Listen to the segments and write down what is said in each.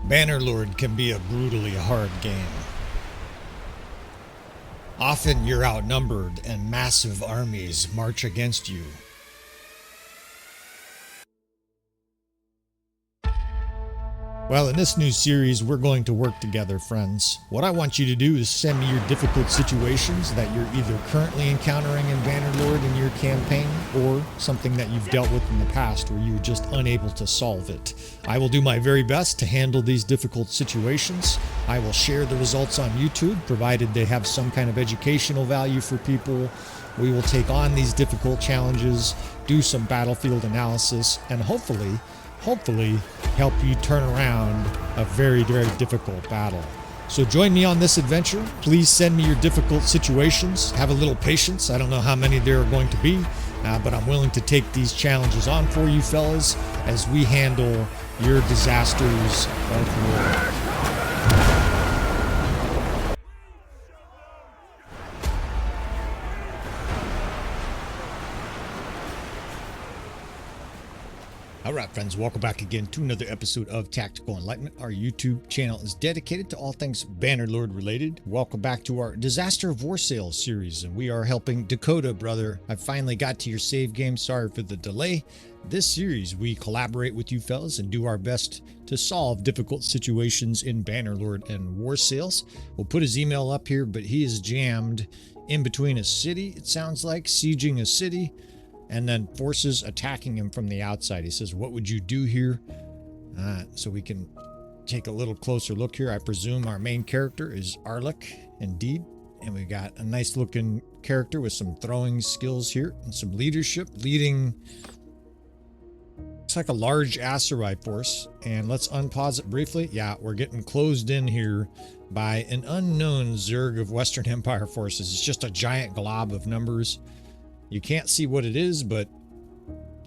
Bannerlord can be a brutally hard game. Often you're outnumbered and massive armies march against you. Well, in this new series, we're going to work together, friends. What I want you to do is send me your difficult situations that you're either currently encountering in Bannerlord in your campaign, or something that you've dealt with in the past where you're just unable to solve it. I will do my very best to handle these difficult situations. I will share the results on YouTube, provided they have some kind of educational value for people. We will take on these difficult challenges, do some battlefield analysis, and hopefully help you turn around a very, very difficult battle. So join me on this adventure. Please send me your difficult situations. Have a little patience. I don't know how many there are going to be, but I'm willing to take these challenges on for you fellas as we handle your disasters of war. Alright friends, welcome back again to another episode of Tactical Enlightenment. Our YouTube channel is dedicated to all things Bannerlord related. Welcome back to our Disaster of Warsail series, and we are helping Dakota, brother. I finally got to your save game, sorry for the delay. This series, we collaborate with you fellas and do our best to solve difficult situations in Bannerlord and Warsails. We'll put his email up here, but he is jammed in between a city, it sounds like, sieging a city, and then forces attacking him from the outside. He says, what would you do here? So we can take a little closer look here. I presume our main character is Arlic, indeed. And we got a nice looking character with some throwing skills here and some leadership, leading, it's like a large Aserai force. And let's unpause it briefly. Yeah, we're getting closed in here by an unknown Zerg of Western Empire forces. It's just a giant glob of numbers. You can't see what it is, but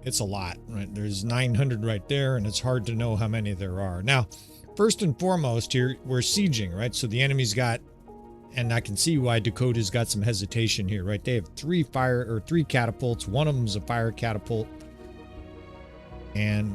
it's a lot, right? There's 900 right there, and it's hard to know how many there are. Now, first and foremost here, we're sieging, right? So the enemy's got, and I can see why Dakota's got some hesitation here, right? They have three catapults. One of them's a fire catapult. And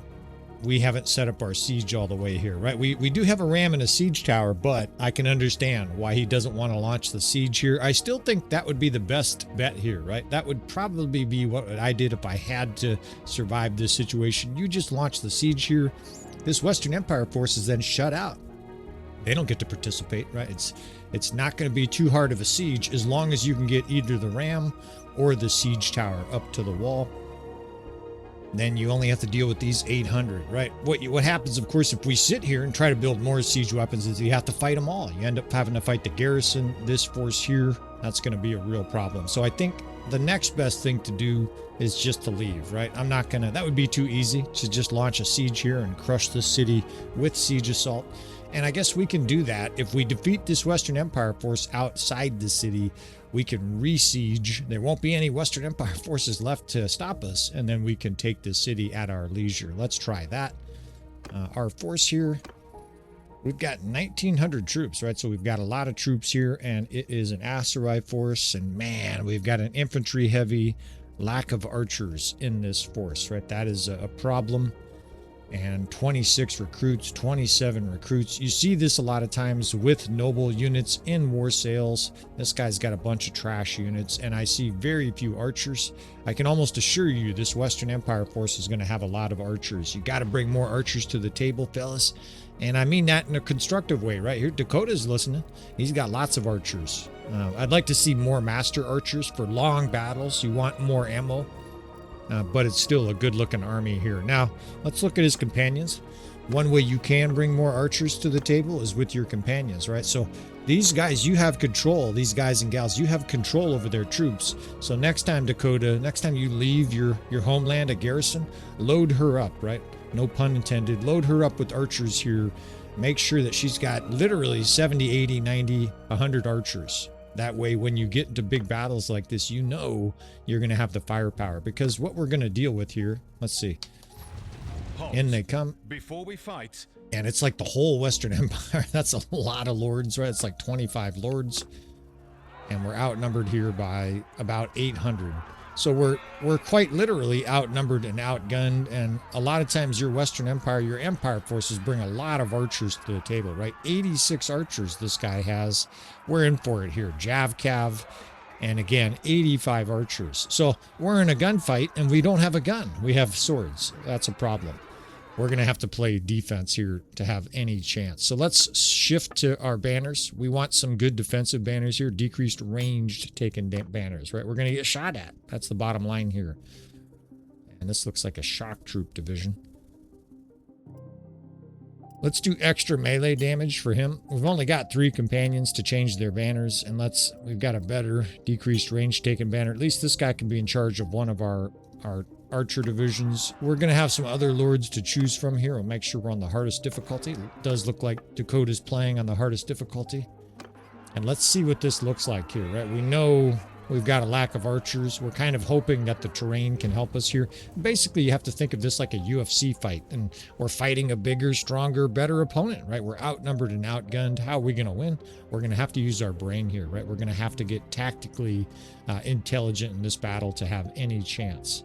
we haven't set up our siege all the way here, right? We do have a ram and a siege tower, but I can understand why he doesn't want to launch the siege here. I still think that would be the best bet here, right? That would probably be what I did if I had to survive this situation. You just launch the siege here. This Western Empire force is then shut out. They don't get to participate, right? It's not going to be too hard of a siege as long as you can get either the ram or the siege tower up to the wall. Then you only have to deal with these 800, right? What happens, of course, if we sit here and try to build more siege weapons is you have to fight them all. You end up having to fight the garrison, this force here. That's going to be a real problem. So I think the next best thing to do is just to leave, right? I'm not going to, that would be too easy to just launch a siege here and crush the city with siege assault. And I guess we can do that. If we defeat this Western Empire force outside the city, we can re-siege. There won't be any Western Empire forces left to stop us, and then we can take the city at our leisure. Let's try that. Our force here, we've got 1,900 troops, right? So we've got a lot of troops here, and it is an Aserai force, and man, we've got an infantry heavy, lack of archers in this force, right? That is a problem. And 26 recruits, 27 recruits. You see this a lot of times with noble units in Warsails. This guy's got a bunch of trash units, and I see very few archers. I can almost assure you this Western Empire force is going to have a lot of archers. You got to bring more archers to the table, fellas. And I mean that in a constructive way, right here. Dakota's listening. He's got lots of archers. I'd like to see more master archers for long battles. You want more ammo. But it's still a good looking army here. Now, let's look at his companions. One way you can bring more archers to the table is with your companions, right? So these guys, you have control, these guys and gals, you have control over their troops. So next time, Dakota, next time you leave your homeland, a garrison, load her up, right? No pun intended. Load her up with archers here. Make sure that she's got literally 70, 80, 90, 100 archers. That way, when you get into big battles like this, you know you're going to have the firepower. Because what we're going to deal with here, let's see. In they come. Before we fight. And it's like the whole Western Empire. That's a lot of lords, right? It's like 25 lords. And we're outnumbered here by about 800. So we're quite literally outnumbered and outgunned, and a lot of times your Western Empire, your Empire forces bring a lot of archers to the table, right? 86 archers this guy has. We're in for it here. Javcav, and again, 85 archers. So we're in a gunfight, and we don't have a gun. We have swords. That's a problem. We're going to have to play defense here to have any chance. So let's shift to our banners. We want some good defensive banners here. Decreased ranged taken banners, right? We're going to get shot at. That's the bottom line here. And this looks like a shock troop division. Let's do extra melee damage for him. We've only got 3 companions to change their banners. And we've got a better decreased range taken banner. At least this guy can be in charge of one of our archer divisions. We're going to have some other lords to choose from here. We'll make sure we're on the hardest difficulty. It does look like Dakota's playing on the hardest difficulty. And let's see what this looks like here, right? We know we've got a lack of archers. We're kind of hoping that the terrain can help us here. Basically, you have to think of this like a UFC fight, and we're fighting a bigger, stronger, better opponent, right? We're outnumbered and outgunned. How are we going to win? We're going to have to use our brain here, right? We're going to have to get tactically intelligent in this battle to have any chance.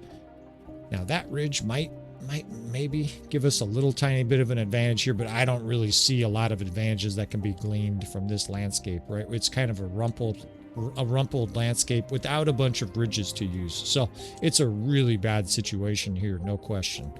Now that ridge might maybe give us a little tiny bit of an advantage here, but I don't really see a lot of advantages that can be gleaned from this landscape, right? It's kind of a rumpled landscape without a bunch of bridges to use. So it's a really bad situation here, no question.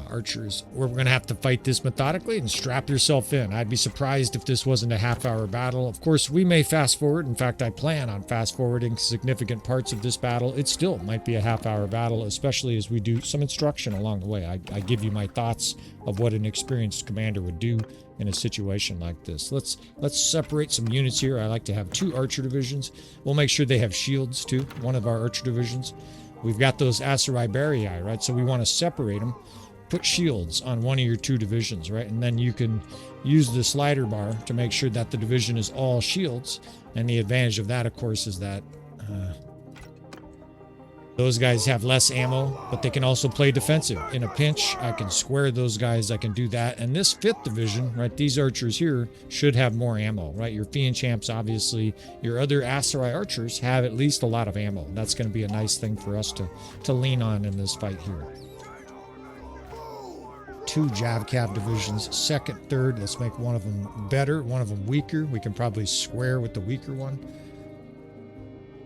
Archers, we're going to have to fight this methodically and strap yourself in. I'd be surprised if this wasn't a half-hour battle. Of course, we may fast forward. In fact, I plan on fast forwarding significant parts of this battle. It still might be a half-hour battle, especially as we do some instruction along the way. I give you my thoughts of what an experienced commander would do in a situation like this. Let's separate some units here. I like to have 2 archer divisions. We'll make sure they have shields too, one of our archer divisions. We've got those Aserai Barii, right? So we want to separate them. Put shields on one of your 2 divisions, right? And then you can use the slider bar to make sure that the division is all shields. And the advantage of that, of course, is that those guys have less ammo, but they can also play defensive. In a pinch, I can square those guys. I can do that. And this 5th division, right? These archers here should have more ammo, right? Your Fiend Champs, obviously. Your other Aserai archers have at least a lot of ammo. That's going to be a nice thing for us to lean on in this fight here. 2 Javcav divisions, 2nd, 3rd. Let's make one of them better, one of them weaker. We can probably square with the weaker one.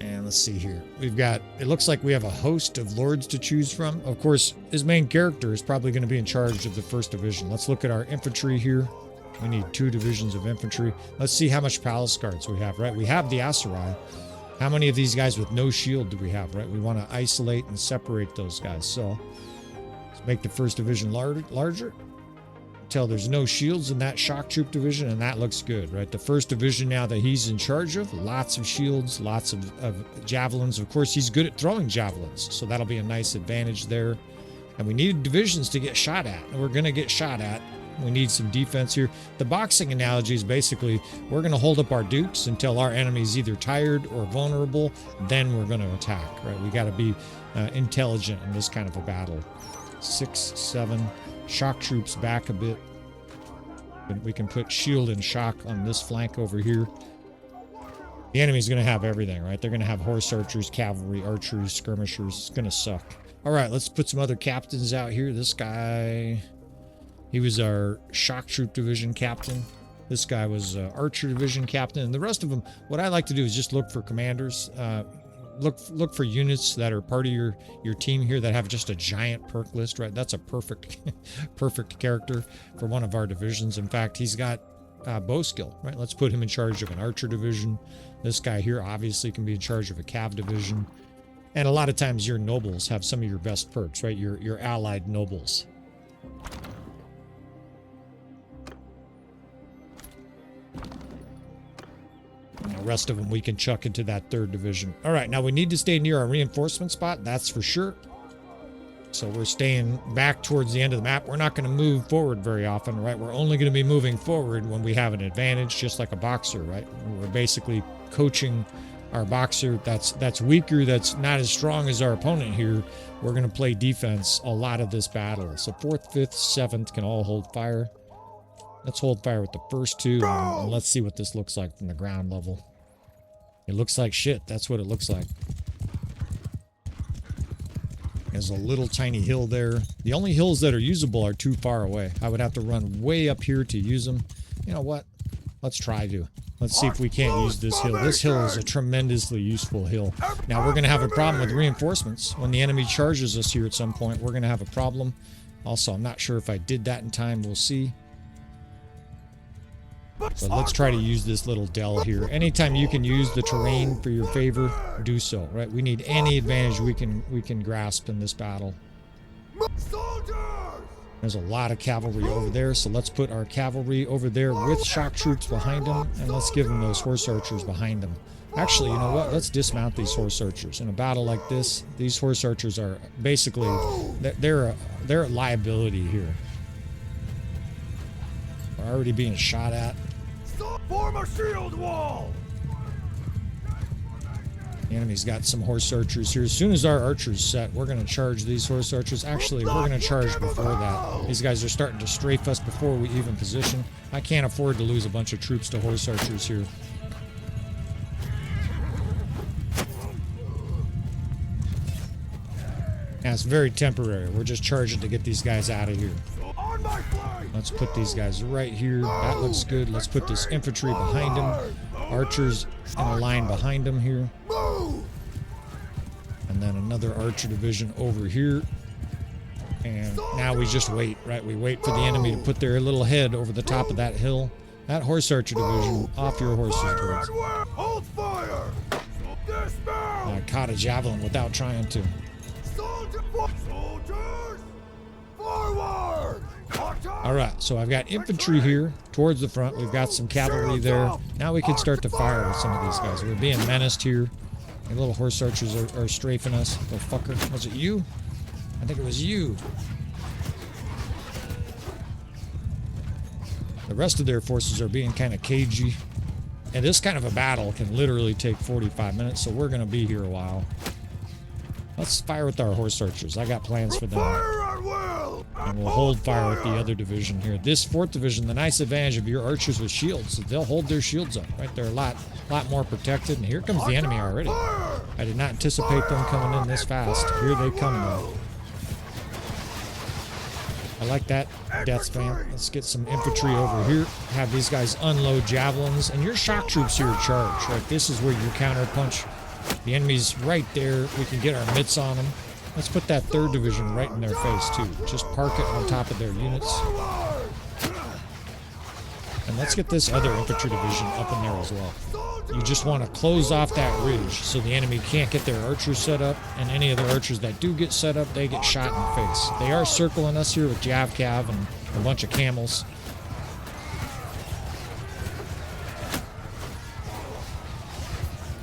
And let's see here. We've got, it looks like we have a host of lords to choose from. Of course, his main character is probably going to be in charge of the 1st division. Let's look at our infantry here. We need 2 divisions of infantry. Let's see how much palace guards we have, right? We have the Aserai. How many of these guys with no shield do we have, right? We want to isolate and separate those guys. So make the 1st division larger until there's no shields in that shock troop division, and that looks good, right? The 1st division now that he's in charge of, lots of shields, lots of javelins. Of course, he's good at throwing javelins, so that'll be a nice advantage there. And we need divisions to get shot at, and we're going to get shot at. We need some defense here. The boxing analogy is basically we're going to hold up our dukes until our enemy's either tired or vulnerable, then we're going to attack, right? We got to be intelligent in this kind of a battle. 6, 7, shock troops back a bit. We can put shield and shock on this flank over here. The enemy's going to have everything, right? They're going to have horse archers, cavalry, archers, skirmishers. It's going to suck. All right, let's put some other captains out here. This guy, he was our shock troop division captain. This guy was archer division captain. And the rest of them, what I like to do is just look for commanders. Look for units that are part of your team here that have just a giant perk list, right? That's a perfect character for one of our divisions. In fact, he's got bow skill, right? Let's put him in charge of an archer division. This guy here obviously can be in charge of a cav division. And a lot of times your nobles have some of your best perks, right? Your allied nobles. And the rest of them we can chuck into that 3rd division. All right, now we need to stay near our reinforcement spot, that's for sure. So we're staying back towards the end of the map. We're not going to move forward very often, right? We're only going to be moving forward when we have an advantage, just like a boxer, right? We're basically coaching our boxer that's weaker, that's not as strong as our opponent here. We're going to play defense a lot of this battle. So 4th, 5th, 7th can all hold fire. Let's hold fire with the first 2, and let's see what this looks like from the ground level. It looks like shit. That's what it looks like. There's a little tiny hill there. The only hills that are usable are too far away. I would have to run way up here to use them. You know what? Let's try to. Let's see if we can't use this hill. This hill is a tremendously useful hill. Now, we're going to have a problem with reinforcements. When the enemy charges us here at some point, we're going to have a problem. Also, I'm not sure if I did that in time. We'll see. But let's try to use this little dell here. Anytime you can use the terrain for your favor, do so, right? We need any advantage we can grasp in this battle. There's a lot of cavalry over there, so let's put our cavalry over there with shock troops behind them, and let's give them those horse archers behind them. Actually, you know what? Let's dismount these horse archers. In a battle like this, these horse archers are basically, they're a liability here. We're already being shot at. Form a shield wall! The enemy's got some horse archers here. As soon as our archers set, we're going to charge these horse archers. Actually, we're going to charge before that. These guys are starting to strafe us before we even position. I can't afford to lose a bunch of troops to horse archers here. Now, it's very temporary. We're just charging to get these guys out of here. Let's put these guys right here. That looks good. Let's put this infantry behind them. Archers in a line behind them here. And then another archer division over here. And now we just wait, right? We wait for the enemy to put their little head over the top of that hill. That horse archer division, off your horses, boys. Hold fire! I caught a javelin without trying to. Soldiers, forward! All right, so I've got infantry here towards the front. We've got some cavalry there. Now we can start to fire with some of these guys. We're being menaced here. The little horse archers are strafing us. The fucker. Was it you? I think it was you. The rest of their forces are being kind of cagey. And this kind of a battle can literally take 45 minutes, so we're going to be here a while. Let's fire with our horse archers. I got plans for them. And we'll hold fire with the other division here. This 4th division, the nice advantage of your archers with shields, is they'll hold their shields up, right? They're a lot more protected. And here comes the enemy already. I did not anticipate them coming in this fast. Here they come, though. I like that, death spam. Let's get some infantry over here. Have these guys unload javelins. And your shock troops here charge, right? This is where you counter punch. The enemy's right there. We can get our mitts on them. Let's put that 3rd division right in their face, too. Just park it on top of their units. And let's get this other infantry division up in there as well. You just want to close off that ridge so the enemy can't get their archers set up, and any of the archers that do get set up, they get shot in the face. They are circling us here with Savfk and a bunch of camels.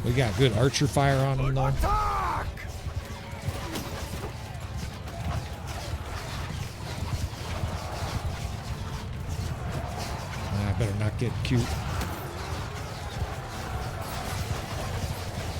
We got good archer fire on them, though. I better not get cute.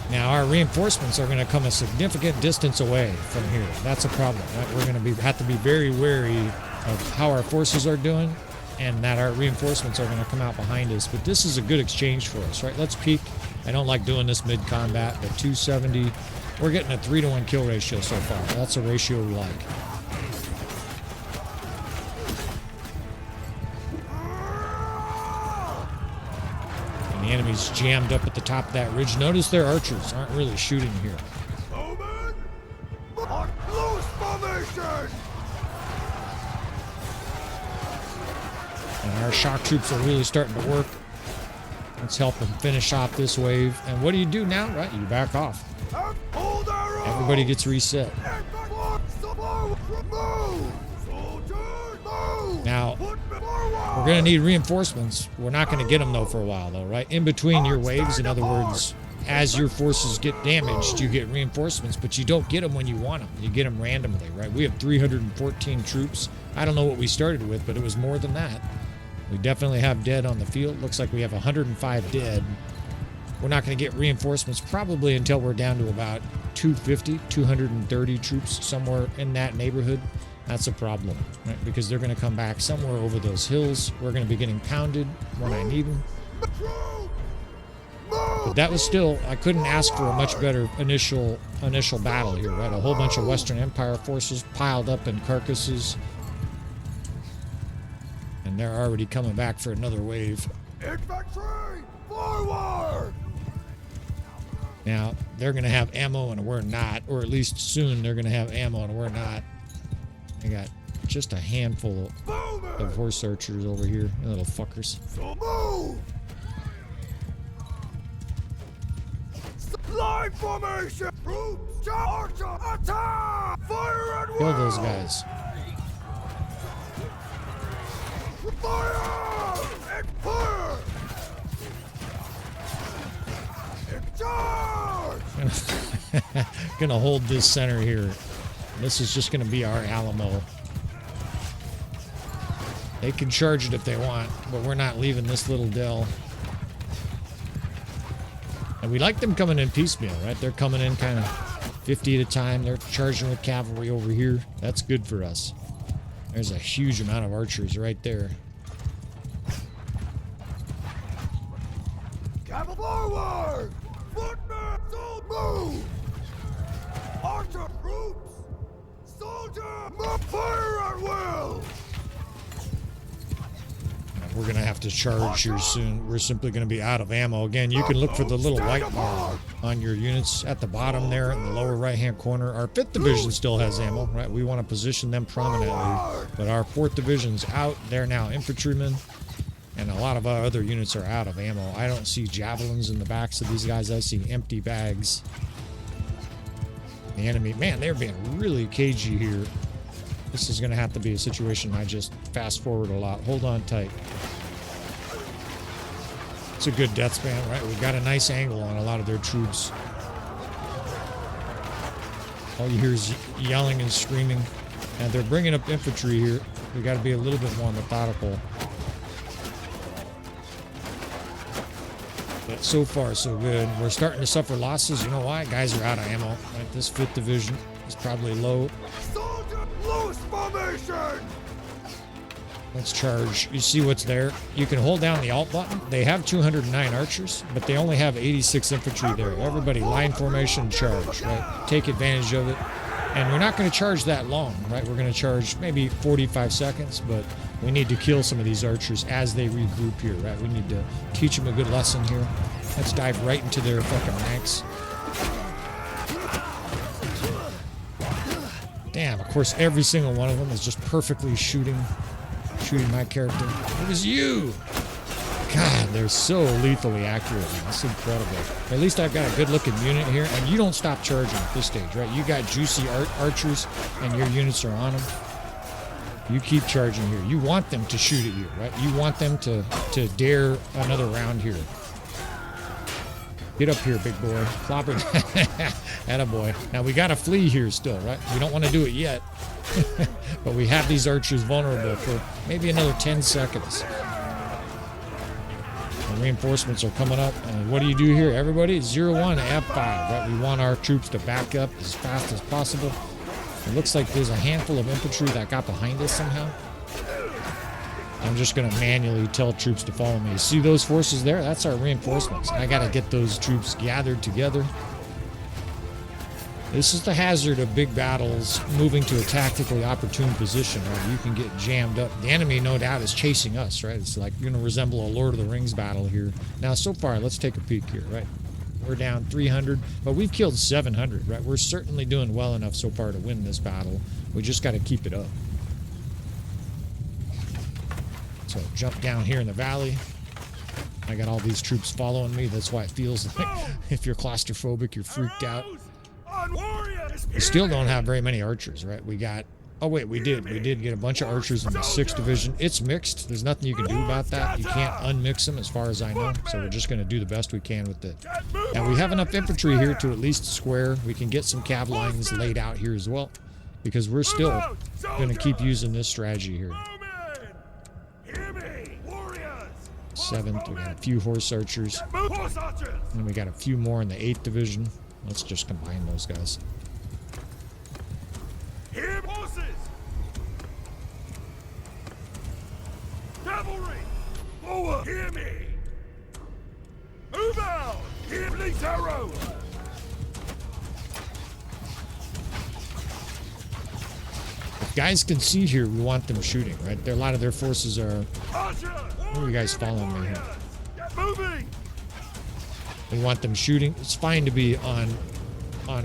Now, our reinforcements are going to come a significant distance away from here. That's a problem, right? We're going to have to be very wary of how our forces are doing, and that our reinforcements are going to come out behind us. But this is a good exchange for us, right? Let's peek. I don't like doing this mid-combat, but 270. We're getting a 3-to-1 kill ratio so far. That's a ratio we like. And the enemy's jammed up at the top of that ridge. Notice their archers aren't really shooting here. And our shock troops are really starting to work. Let's help them finish off this wave. And what do you do now? Right, you back off. Everybody gets reset. Now, we're going to need reinforcements. We're not going to get them, though, for a while, though, right? In between your waves, in other words, as your forces get damaged, you get reinforcements, but you don't get them when you want them. You get them randomly, right? We have 314 troops. I don't know what we started with, but it was more than that. We definitely have dead on the field. Looks like we have 105 dead. We're not going to get reinforcements probably until we're down to about 250, 230 troops, somewhere in that neighborhood. That's a problem, right? Because they're going to come back somewhere over those hills. We're going to be getting pounded when I need them. But that was still, I couldn't ask for a much better initial battle here, right? A whole bunch of Western Empire forces piled up in carcasses. And they're already coming back for another wave. Infantry, forward! Now, they're going to have ammo and we're not, or at least soon they're going to have ammo and we're not. I got just a handful of horse archers over here, little fuckers. So move! Line formation! Troops, charge, attack! Fire and Kill those guys. Fire! And fire! And charge! Gonna hold this center here. This is just gonna be our Alamo. They can charge it if they want, but we're not leaving this little dell. And we like them coming in piecemeal, right? They're coming in kind of 50 at a time. They're charging with cavalry over here. That's good for us. There's a huge amount of archers right there. Cavalry forward! Footmen, so move! Archer troops! Soldier, move! Fire at will! We're going to have to charge here soon. We're simply going to be out of ammo. Again, you can look for the little white bar on your units at the bottom there in the lower right-hand corner. Our 5th Division still has ammo, right? We want to position them prominently. But our 4th Division's out. They're now infantrymen. And a lot of our other units are out of ammo. I don't see javelins in the backs of these guys. I see empty bags. The enemy, man, they're being really cagey here. This is going to have to be a situation I just fast forward a lot. Hold on tight. It's a good death span, right? We've got a nice angle on a lot of their troops. All you hear is yelling and screaming. And they're bringing up infantry here. We got to be a little bit more methodical. But so far, so good. We're starting to suffer losses. You know why? Guys are out of ammo. Right? This 5th Division is probably low. Loose formation! Let's charge. You see what's there? You can hold down the Alt button. They have 209 archers, but they only have 86 infantry there. Everybody, line formation, charge, right? Take advantage of it. And we're not going to charge that long, right? We're going to charge maybe 45 seconds, but we need to kill some of these archers as they regroup here, right? We need to teach them a good lesson here. Let's dive right into their fucking ranks. Damn, of course, every single one of them is just perfectly shooting my character. It was you! God, they're so lethally accurate, man. That's incredible. At least I've got a good-looking unit here, and you don't stop charging at this stage, right? You got juicy archers, and your units are on them. You keep charging here. You want them to shoot at you, right? You want them to dare another round here. Get up here, big boy. Clobber. Attaboy. Now, we got to flee here still, right? We don't want to do it yet. But we have these archers vulnerable for maybe another 10 seconds. The reinforcements are coming up. And what do you do here, everybody? 0-1 F5, right? We want our troops to back up as fast as possible. It looks like there's a handful of infantry that got behind us somehow. I'm just going to manually tell troops to follow me. See those forces there? That's our reinforcements. I got to get those troops gathered together. This is the hazard of big battles moving to a tactically opportune position, right? You can get jammed up. The enemy, no doubt, is chasing us, right? It's like going to resemble a Lord of the Rings battle here. Now, so far, let's take a peek here, right? We're down 300, but we've killed 700, right? We're certainly doing well enough so far to win this battle. We just got to keep it up. So jump down here in the valley. I got all these troops following me. That's why it feels like if you're claustrophobic, you're freaked out. We still don't have very many archers, right? We got, oh wait, we did get a bunch of archers in the 6th Division. It's mixed. There's nothing you can do about that. You can't unmix them as far as I know. So we're just going to do the best we can with it. And we have enough infantry here to at least square. We can get some cav lines laid out here as well, because we're still going to keep using this strategy here. 7th, we got a few horse archers. And we got a few more in the 8th Division. Let's just combine those guys. Here, horses! Cavalry! Forward! Hear me! Move out! These arrows. If guys can see here, we want them shooting, right? A lot of their forces are... Where are you guys following me here? Get moving. We want them shooting. It's fine to be on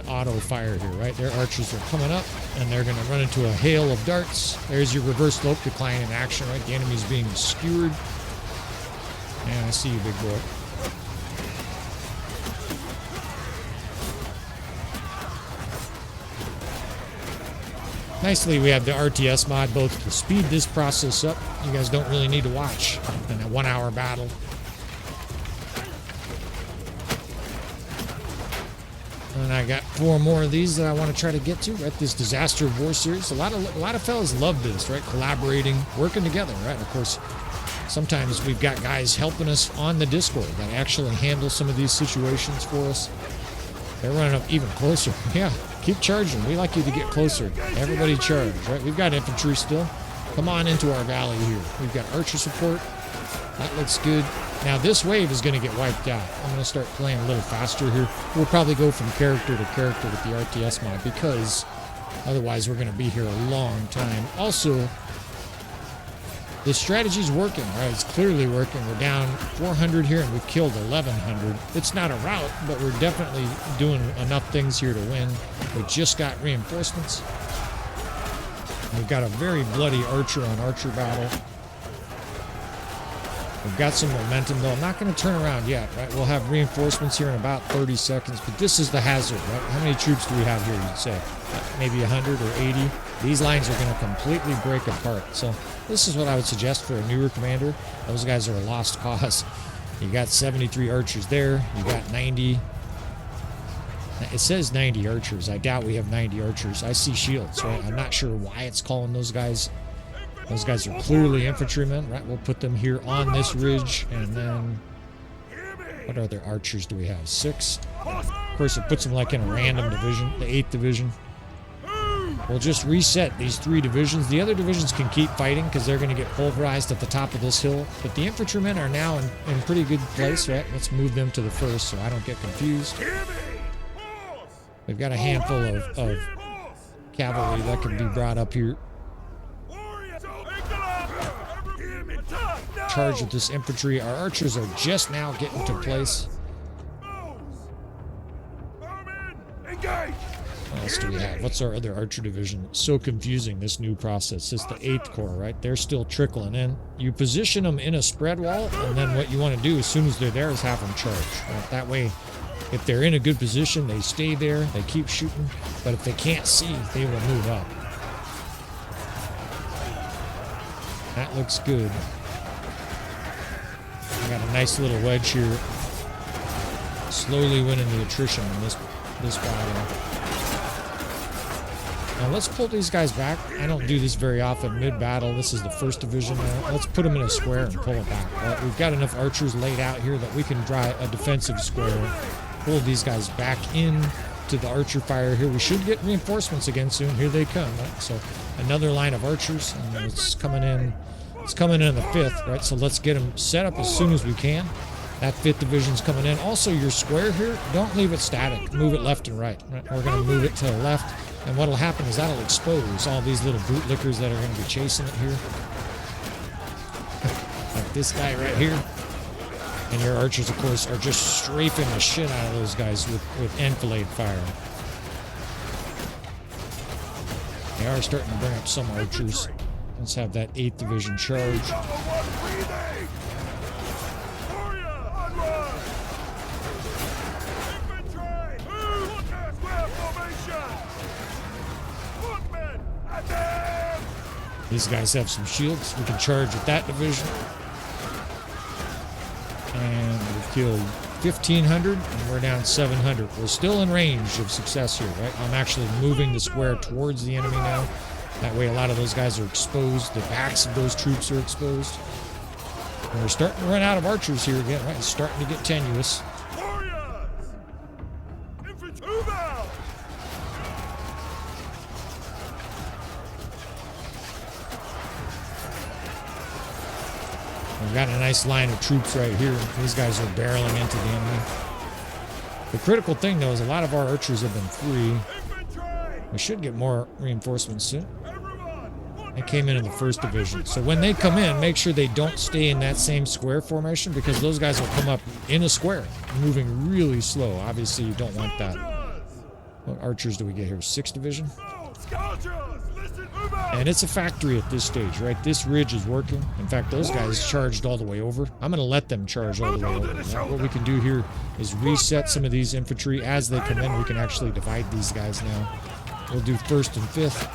auto fire here, right? Their archers are coming up, and they're going to run into a hail of darts. There's your reverse slope decline in action, right? The enemy's being skewered. And I see you, big boy. Nicely, we have the RTS mod both to speed this process up. You guys don't really need to watch in a 1 hour battle. And I got 4 more of these that I want to try to get to, right? This Disaster of War series. A lot of fellas love this, right? Collaborating, working together, right? And of course, sometimes we've got guys helping us on the Discord that actually handle some of these situations for us. They're running up even closer. Yeah, keep charging. We like you to get closer. Everybody charge, right? We've got infantry still. Come on into our valley here. We've got archer support. That looks good. Now this wave is going to get wiped out. I'm going to start playing a little faster here. We'll probably go from character to character with the RTS mod because otherwise we're going to be here a long time. Also, the strategy's working, right? It's clearly working. We're down 400 here and we've killed 1,100. It's not a rout, but we're definitely doing enough things here to win. We just got reinforcements. We've got a very bloody archer on archer battle. We've got some momentum, though. I'm not going to turn around yet, right? We'll have reinforcements here in about 30 seconds, but this is the hazard, right? How many troops do we have here, you'd say? Maybe 100 or 80? These lines are going to completely break apart. So this is what I would suggest for a newer commander. Those guys are a lost cause. You got 73 archers there. You got 90. It says 90 archers. I doubt we have 90 archers. I see shields, right? I'm not sure why it's calling those guys. Those guys are clearly infantrymen, right? We'll put them here on this ridge, and then what other archers do we have? 6. Of course, it puts them like in a random division, the 8th division. We'll just reset these 3 divisions. The other divisions can keep fighting because they're going to get pulverized at the top of this hill. But the infantrymen are now in pretty good place, right? Let's move them to the first so I don't get confused. We've got a handful of cavalry that can be brought up here. Charge with this infantry. Our archers are just now getting to place. What else do we have? What's our other archer division? It's so confusing, this new process. It's the 8th Corps, right? They're still trickling in. You position them in a spread wall, and then what you want to do as soon as they're there is have them charge. Right? That way, if they're in a good position, they stay there, they keep shooting. But if they can't see, they will move up. That looks good. I got a nice little wedge here. Slowly winning the attrition in this battle. Now let's pull these guys back. I don't do this very often mid-battle. This is the 1st division now. Let's put them in a square and pull it back. Right? We've got enough archers laid out here that we can draw a defensive square. Pull these guys back in to the archer fire here. We should get reinforcements again soon. Here they come. Right? So another line of archers, and it's coming in. It's coming in the 5th, right? So let's get them set up as soon as we can. That 5th division's coming in. Also, your square here, don't leave it static. Move it left and right. We're going to move it to the left. And what'll happen is that'll expose all these little bootlickers that are going to be chasing it here. Like this guy right here. And your archers, of course, are just strafing the shit out of those guys with enfilade fire. They are starting to bring up some archers. Let's have that 8th division charge. These guys have some shields. We can charge with that division. And we've killed 1,500, and we're down 700. We're still in range of success here, right? I'm actually moving the square towards the enemy now. That way a lot of those guys are exposed. The backs of those troops are exposed. And we're starting to run out of archers here again, right? It's starting to get tenuous. We've got a nice line of troops right here. These guys are barreling into the enemy. The critical thing, though, is a lot of our archers have been free. Infantry! We should get more reinforcements soon. Everyone! They came in the first division. So when they come in, make sure they don't stay in that same square formation because those guys will come up in a square, moving really slow. Obviously, you don't want that. What archers do we get here? 6th division? And it's a factory at this stage, right? This ridge is working. In fact, those guys charged all the way over. I'm going to let them charge all the way over. Right? What we can do here is reset some of these infantry. As they come in, we can actually divide these guys now. We'll do 1st and 5th.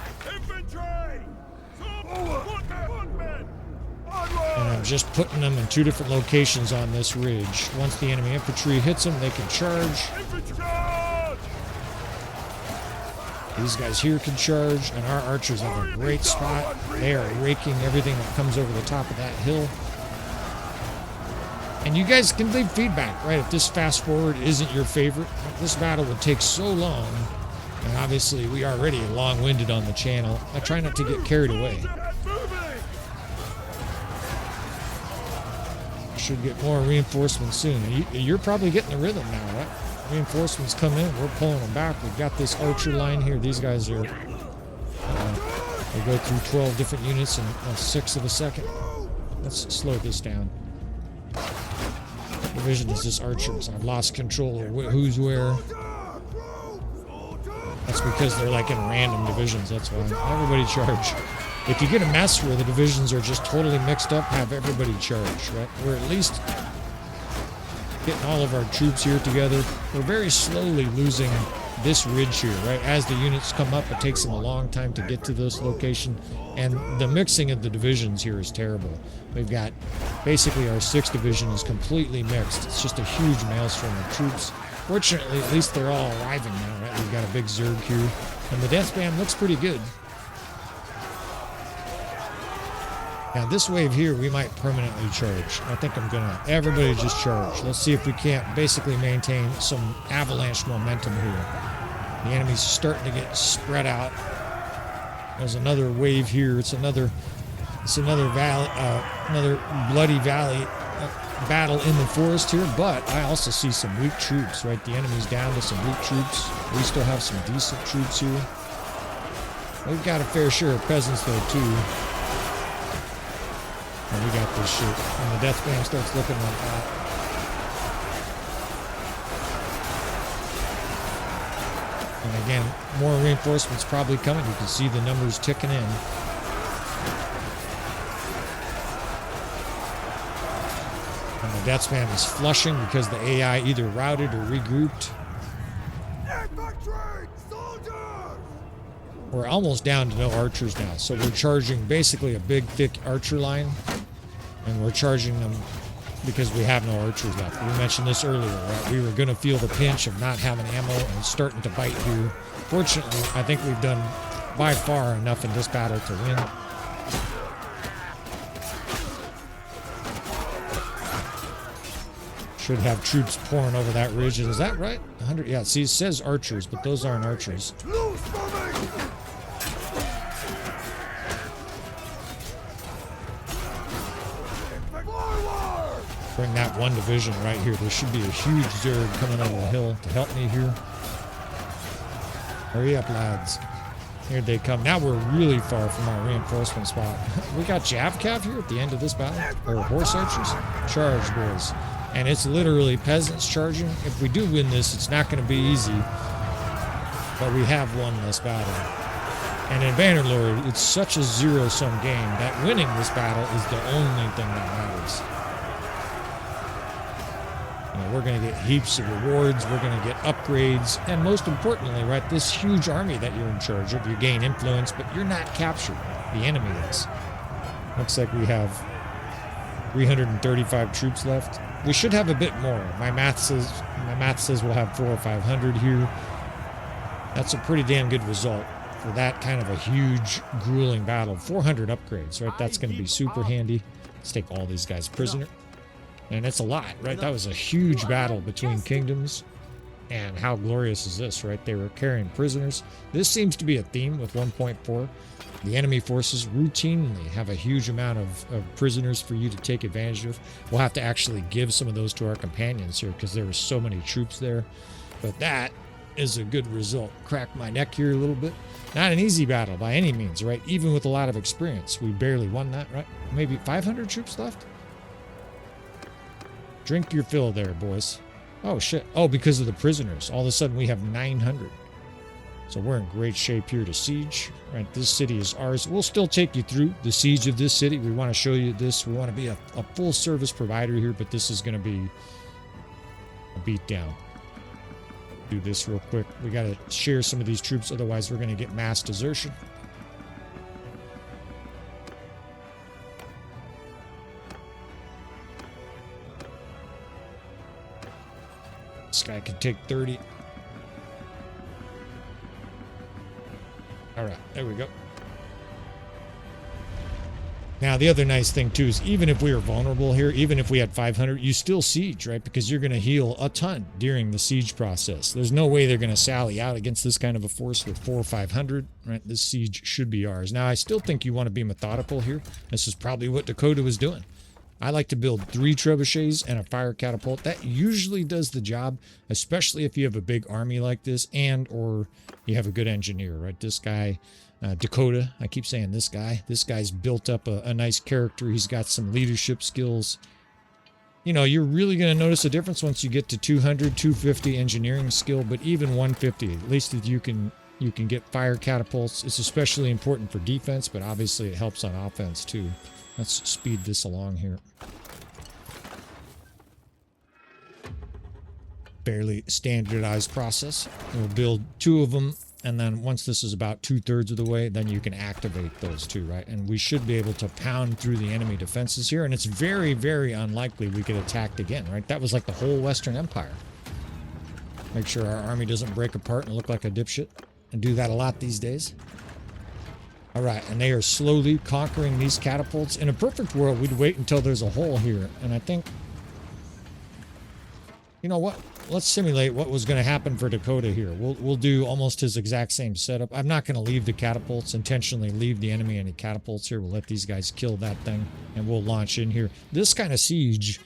And I'm just putting them in 2 different locations on this ridge. Once the enemy infantry hits them, they can charge. These guys here can charge, and our archers have a great spot. They are raking everything that comes over the top of that hill. And you guys can leave feedback, right? If this fast forward isn't your favorite, this battle would take so long. And obviously, we are already long-winded on the channel. I try not to get carried away. Should get more reinforcements soon. You're probably getting the rhythm now, right? Reinforcements come in, we're pulling them back. We've got this archer line here. These guys are, they go through 12 different units in a 1/6 of a second. Let's slow this down. Division is just archers. I've lost control of who's where. That's because they're like in random divisions, that's why. Everybody charge. If you get a mess where the divisions are just totally mixed up, have everybody charge, right? We're at least getting all of our troops here together. We're very slowly losing this ridge here, right? As the units come up, it takes them a long time to get to this location. And the mixing of the divisions here is terrible. We've got, basically our 6th division is completely mixed. It's just a huge maelstrom of troops. Fortunately, at least they're all arriving now, right? We've got a big Zerg here. And the death band looks pretty good. Now this wave here, we might permanently charge. I think I'm gonna, everybody just charge. Let's see if we can't basically maintain some avalanche momentum here. The enemy's starting to get spread out. There's another wave here. It's another valley, another bloody valley battle in the forest here. But I also see some weak troops, right? The enemy's down to some weak troops. We still have some decent troops here. We've got a fair share of peasants though too. And we got this shit. And the death band starts looking like that. And again, more reinforcements probably coming. You can see the numbers ticking in. And the death band is flushing because the AI either routed or regrouped. We're almost down to no archers now, so we're charging basically a big, thick archer line, and we're charging them because we have no archers left. We mentioned this earlier, right? We were going to feel the pinch of not having ammo and starting to bite here. Fortunately, I think we've done by far enough in this battle to win. Should have troops pouring over that ridge. Is that right? 100? Yeah, see, it says archers, but those aren't archers. Bring that one division right here. There should be a huge Zerg coming over the hill to help me here. Hurry up, lads. Here they come. Now we're really far from our reinforcement spot. We got Savfk here at the end of this battle. Or horse archers. Charge, boys. And it's literally peasants charging. If we do win this, it's not going to be easy. But we have won this battle. And in Bannerlord, it's such a zero-sum game that winning this battle is the only thing that matters. We're going to get heaps of rewards, we're going to get upgrades, and most importantly, right, this huge army that you're in charge of, you gain influence, but you're not captured. The enemy is. Looks like we have 335 troops left. We should have a bit more. My math says we'll have 400 or 500 here. That's a pretty damn good result for that kind of a huge, grueling battle. 400 upgrades, right? That's going to be super handy. Let's take all these guys prisoner. And it's a lot, right? That was a huge battle between kingdoms. And how glorious is this, right? They were carrying prisoners. This seems to be a theme with 1.4. The enemy forces routinely have a huge amount of prisoners for you to take advantage of. We'll have to actually give some of those to our companions here because there were so many troops there. But that is a good result. Crack my neck here a little bit. Not an easy battle by any means, right? Even with a lot of experience. We barely won that, right? Maybe 500 troops left? Drink your fill there, boys. Oh, shit. Oh, because of the prisoners. All of a sudden, we have 900. So we're in great shape here to siege. Right, this city is ours. We'll still take you through the siege of this city. We want to show you this. We want to be a full service provider here, but this is going to be a beatdown. Do this real quick. We got to share some of these troops, otherwise we're going to get mass desertion. This guy can take 30. All right, there we go. Now, the other nice thing, too, is even if we were vulnerable here, even if we had 500, you still siege, right? Because you're going to heal a ton during the siege process. There's no way they're going to sally out against this kind of a force with 400 or 500, right? This siege should be ours. Now, I still think you want to be methodical here. This is probably what Dakota was doing. I like to build 3 trebuchets and a fire catapult. That usually does the job, especially if you have a big army like this and or you have a good engineer, right? This guy, Dakota, I keep saying this guy. This guy's built up a nice character. He's got some leadership skills. You know, you're really going to notice a difference once you get to 200, 250 engineering skill, but even 150, at least if you can get fire catapults. It's especially important for defense, but obviously it helps on offense too. Let's speed this along here. Fairly standardized process. We'll build 2 of them, and then once this is about 2/3 of the way, then you can activate those 2, right? And we should be able to pound through the enemy defenses here, and it's very, very unlikely we get attacked again, right? That was like the whole Western Empire. Make sure our army doesn't break apart and look like a dipshit, and do that a lot these days. All right, and they are slowly conquering these catapults. In a perfect world, we'd wait until there's a hole here. And I think, you know what? Let's simulate what was going to happen for Dakota here. We'll do almost his exact same setup. I'm not going to leave the catapults, intentionally leave the enemy any catapults here. We'll let these guys kill that thing, and we'll launch in here. This kind of siege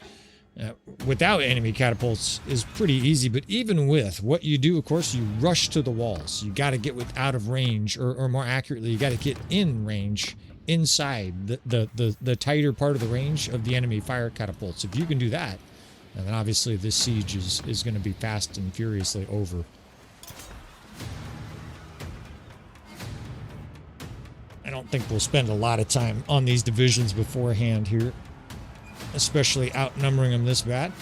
without enemy catapults is pretty easy, but even with what you do, of course, you rush to the walls. You got to get out of range, or more accurately, you got to get in range, inside the tighter part of the range of the enemy fire catapults. If you can do that, and then obviously this siege is going to be fast and furiously over. I don't think we'll spend a lot of time on these divisions beforehand here, especially outnumbering them this bad.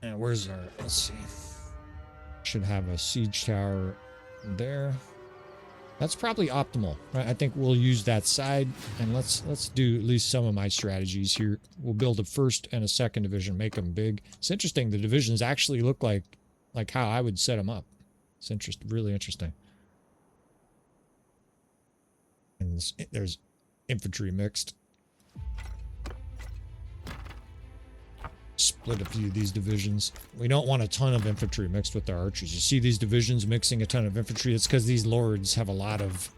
And where's our, let's see. Should have a siege tower there. That's probably optimal, right? I think we'll use that side, and let's do at least some of my strategies here. We'll build a 1st and a 2nd division, make them big. It's interesting, the divisions actually look like how I would set them up. It's interesting, really interesting. And there's infantry mixed. Split a few of these divisions. We don't want a ton of infantry mixed with our archers. You see these divisions mixing a ton of infantry. It's because these lords have a lot of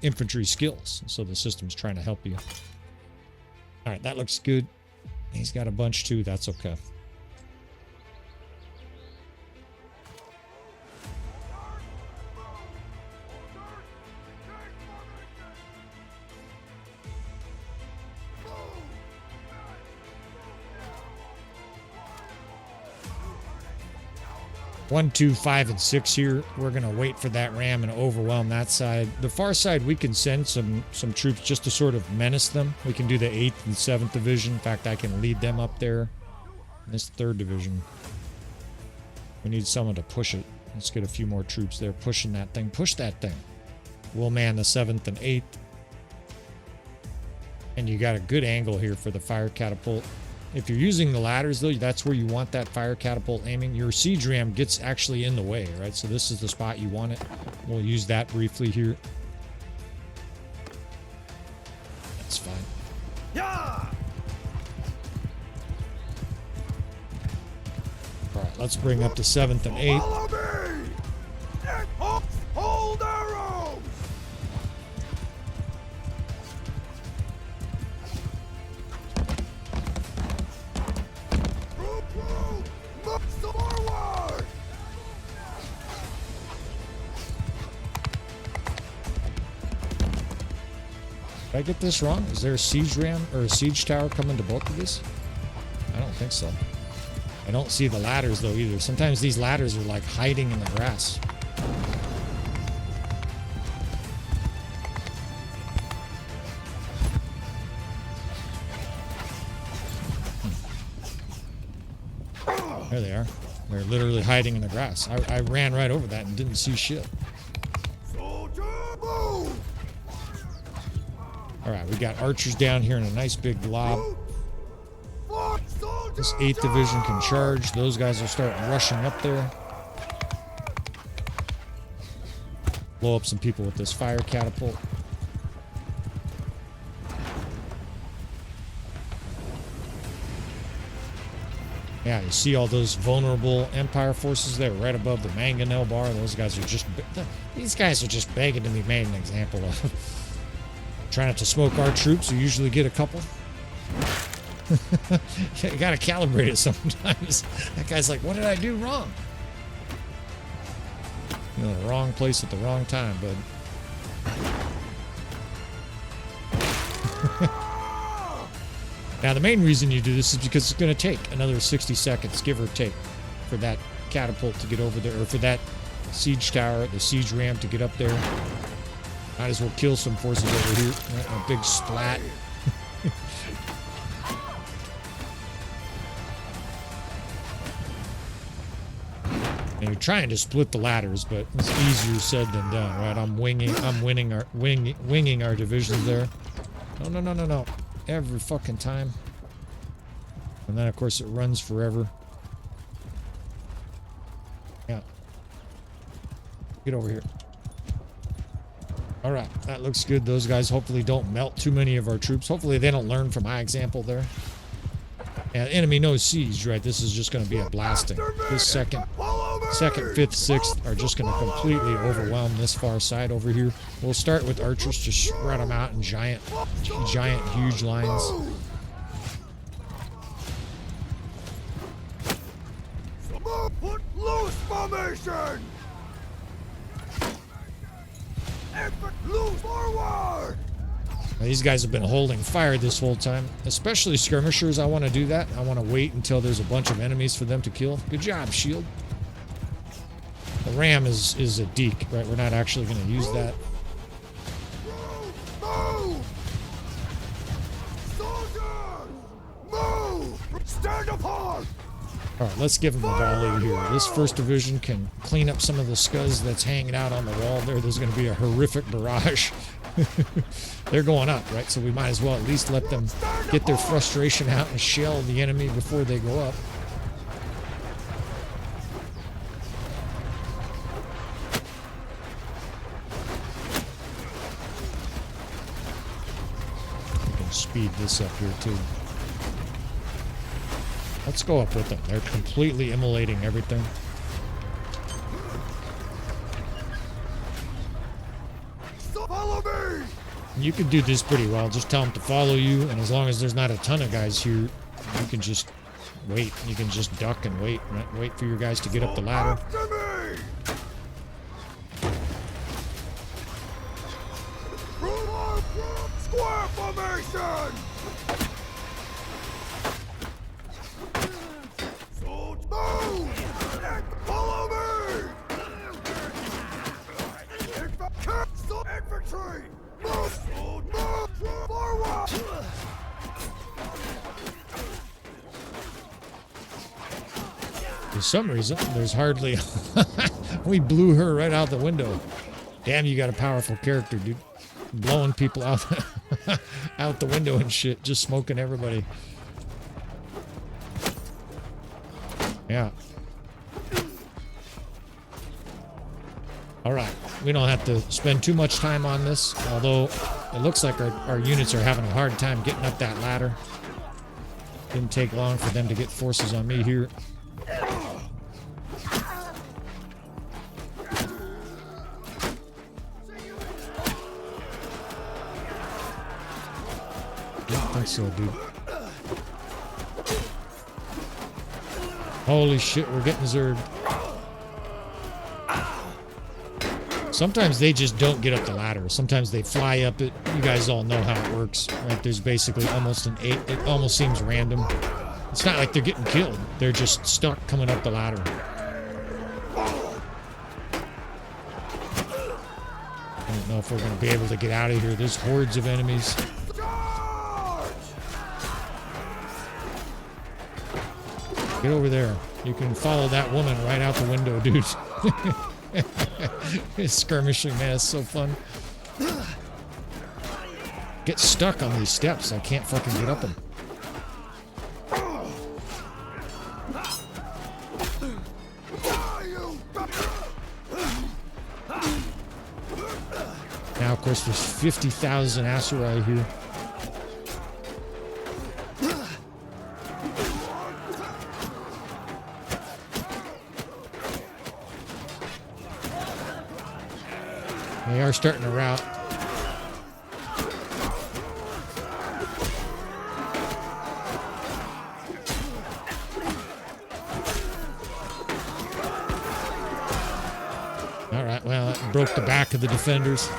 infantry skills. So the system's trying to help you. All right, that looks good. He's got a bunch too. That's okay. One, 2, 5, and 6 here. We're gonna wait for that ram and overwhelm that side. The far side, we can send some troops just to sort of menace them. We can do the 8th and 7th division. In fact, I can lead them up there. This 3rd division, we need someone to push it. Let's get a few more troops there pushing that thing. Push that thing. We'll man the 7th and 8th. And you got a good angle here for the fire catapult. If you're using the ladders, though, that's where you want that fire catapult aiming. Your siege ram gets actually in the way, right? So this is the spot you want it. We'll use that briefly here. That's fine. Let's bring up the 7th and 8th. Follow me! Hold arrows! Move forward! Did I get this wrong? Is there a siege ram or a siege tower coming to both of these? I don't think so. I don't see the ladders though either. Sometimes these ladders are like hiding in the grass. There they are. They're literally hiding in the grass. I ran right over that and didn't see shit. Alright, we got archers down here in a nice big glob. This 8th division can charge. Those guys will start rushing up there. Blow up some people with this fire catapult. Yeah, you see all those vulnerable Empire forces there right above the mangonel bar. Those guys are just... These guys are just begging to be made an example of. Try not to smoke our troops. We usually get a couple. You gotta calibrate it sometimes. That guy's like, what did I do wrong? You're in the wrong place at the wrong time, bud. Now, the main reason you do this is because it's going to take another 60 seconds, give or take, for that catapult to get over there, or for that siege tower, the siege ram to get up there. Might as well kill some forces over here. A big splat. And you're trying to split the ladders, but it's easier said than done, right? I'm winging our divisions there. No. Every fucking time. And then, of course, it runs forever. Yeah. Get over here. All right, that looks good. Those guys hopefully don't melt too many of our troops. Hopefully they don't learn from my example there. Yeah, enemy knows siege, right? This is just going to be a blasting. This second, 5th, 6th are just going to completely overwhelm this far side over here. We'll start with archers, just spread them out in giant, huge lines. Put loose formation! Loose forward! Now, these guys have been holding fire this whole time, especially skirmishers. I want to do that. I want to wait until there's a bunch of enemies for them to kill. Good job, shield. The ram is a deke, right? We're not actually going to use that. Move! Soldiers! Move! Stand apart! All right, let's give them a volley here. This 1st division can clean up some of the scuzz that's hanging out on the wall there. There's going to be a horrific barrage. They're going up, right? So we might as well at least let them get their frustration out and shell the enemy before they go up. We can speed this up here too. Let's go up with them. They're completely immolating everything. Follow me! You can do this pretty well. Just tell them to follow you, and as long as there's not a ton of guys here, you can just wait. You can just duck and wait. Right? Wait for your guys to get up the ladder. After me! Square formation! Move! Follow me! Infantry! Move! Move! Forward! For some reason, there's hardly... We blew her right out the window. Damn, you got a powerful character, dude. Blowing people out, out the window and shit. Just smoking everybody. Yeah. Alright. We don't have to spend too much time on this. Although, it looks like our units are having a hard time getting up that ladder. Didn't take long for them to get forces on me here. don't think so, dude. Holy shit, we're getting zerged. Sometimes they just don't get up the ladder. Sometimes they fly up it. You guys all know how it works. Right? There's basically almost an 8. It almost seems random. It's not like they're getting killed. They're just stuck coming up the ladder. I don't know if we're going to be able to get out of here. There's hordes of enemies. Get over there. You can follow that woman right out the window, dude. Skirmishing, man, it's so fun. Get stuck on these steps. I can't fucking get up them. Now, of course, there's 50,000 Asurai here. They are starting to rout. All right, well, that broke the back of the defenders.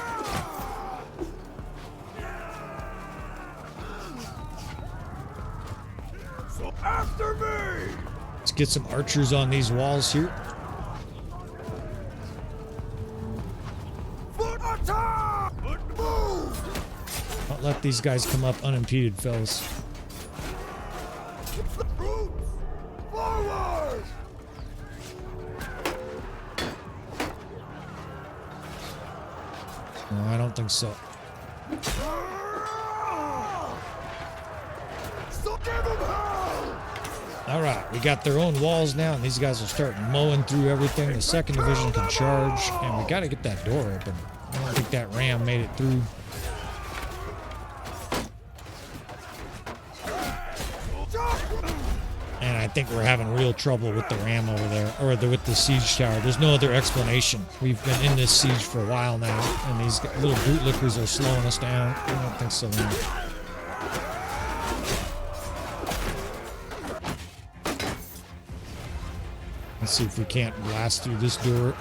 So after me! Let's get some archers on these walls here. Don't let these guys come up unimpeded, fellas. Forward! No, I don't think so. All right, we got their own walls now, and these guys will start mowing through everything. The 2nd Division can charge, and we got to get that door open. I don't think that ram made it through. And I think we're having real trouble with the ram over there, or with the siege tower. There's no other explanation. We've been in this siege for a while now, and these little bootlickers are slowing us down. I don't think so, man. Let's see if we can't blast through this door.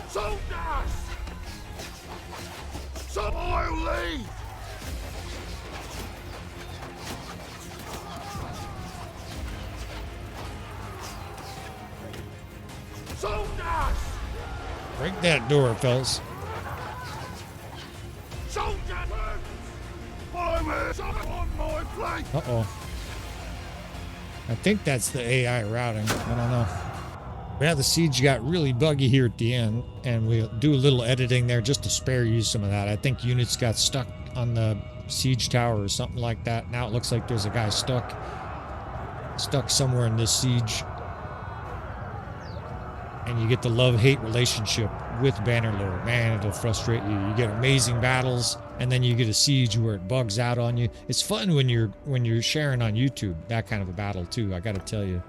Solas! So oily! Solas! Break that door, fellas. Soldier! Follow me! On my flank! Uh-oh. I think that's the AI routing. I don't know. Yeah, the siege got really buggy here at the end, and we'll do a little editing there just to spare you some of that. I think units got stuck on the siege tower or something like that. Now it looks like there's a guy stuck somewhere in this siege. And you get the love-hate relationship with Bannerlord. Man, it'll frustrate you. You get amazing battles, and then you get a siege where it bugs out on you. It's fun when you're sharing on YouTube, that kind of a battle too, I gotta tell you.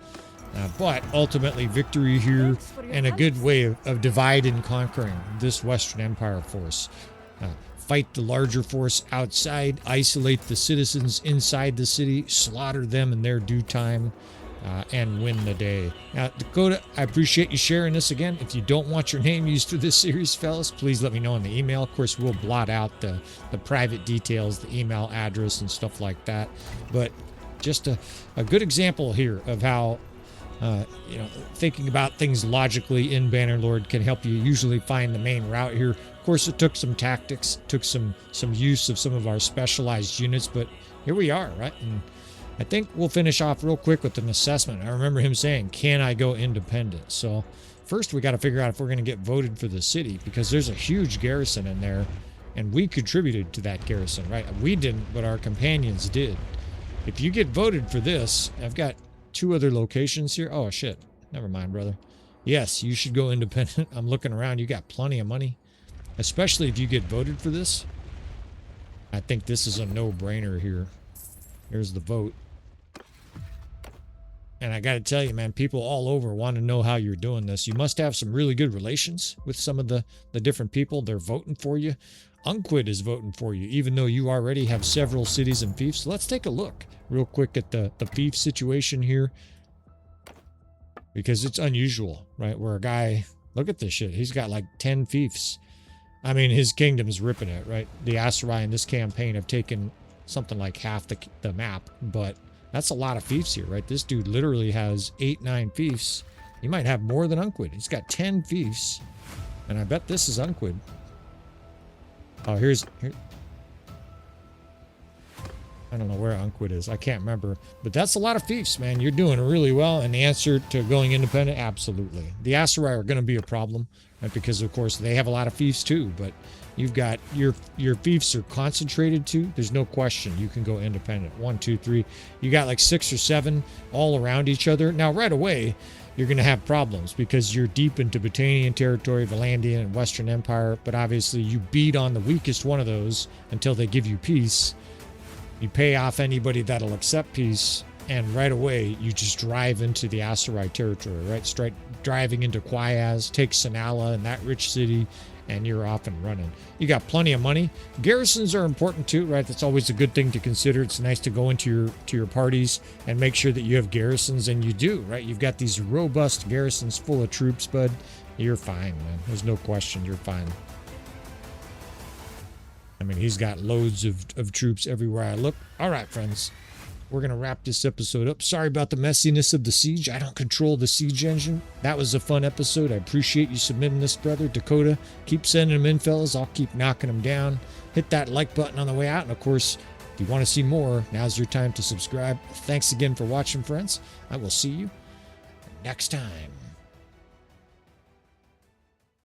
But ultimately, victory here, and a good way of divide and conquering this Western Empire force. Fight the larger force outside, isolate the citizens inside the city, slaughter them in their due time, and win the day. Now, Dakota, I appreciate you sharing this again. If you don't want your name used through this series, fellas, please let me know in the email. Of course, we'll blot out the private details, the email address and stuff like that. But just a good example here of how thinking about things logically in Bannerlord can help you usually find the main route here. Of course, it took some tactics, took some use of some of our specialized units, but here we are, right? And I think we'll finish off real quick with an assessment. I remember him saying, can I go independent? So first we got to figure out if we're going to get voted for the city, because there's a huge garrison in there, and we contributed to that garrison, right? We didn't, but our companions did. If you get voted for this, I've got 2 other locations here. Oh, shit. Never mind, brother. Yes, you should go independent. I'm looking around. You got plenty of money, especially if you get voted for this. I think this is a no-brainer here. Here's the vote. And I got to tell you, man, people all over want to know how you're doing this. You must have some really good relations with some of the different people. They're voting for you. Unquid is voting for you, even though you already have several cities and fiefs. Let's take a look real quick at the fief situation here, because it's unusual, right? Where a guy, look at this shit, he's got like 10 fiefs. I mean, his kingdom's ripping it, right? The Asurai in this campaign have taken something like half the map, but that's a lot of fiefs here, right? This dude literally has 8-9 fiefs. He might have more than Unquid. He's got 10 fiefs, and I bet this is Unquid. Oh, here. I don't know where Unquid is. I can't remember. But that's a lot of fiefs, man. You're doing really well. And the answer to going independent, absolutely. The Asurai are going to be a problem, right? Because, of course, they have a lot of fiefs too. But you've got your fiefs are concentrated too. There's no question you can go independent. 1, 2, 3. You got like 6 or 7 all around each other. Now, right away, you're going to have problems because you're deep into Botanian territory, Valandian, and Western Empire. But obviously, you beat on the weakest one of those until they give you peace. You pay off anybody that'll accept peace, and right away, you just drive into the Asurai territory, right? Straight driving into Quayaz, take Sanala and that rich city, and you're off and running. You got plenty of money. Garrisons are important too, right? That's always a good thing to consider. It's nice to go into your parties and make sure that you have garrisons, and you do, right? You've got these robust garrisons full of troops, bud. You're fine, man. There's no question you're fine. I mean, he's got loads of troops everywhere I look. All right, friends. We're going to wrap this episode up. Sorry about the messiness of the siege. I don't control the siege engine. That was a fun episode. I appreciate you submitting this, brother. Dakota, keep sending them in, fellas. I'll keep knocking them down. Hit that like button on the way out. And, of course, if you want to see more, now's your time to subscribe. Thanks again for watching, friends. I will see you next time.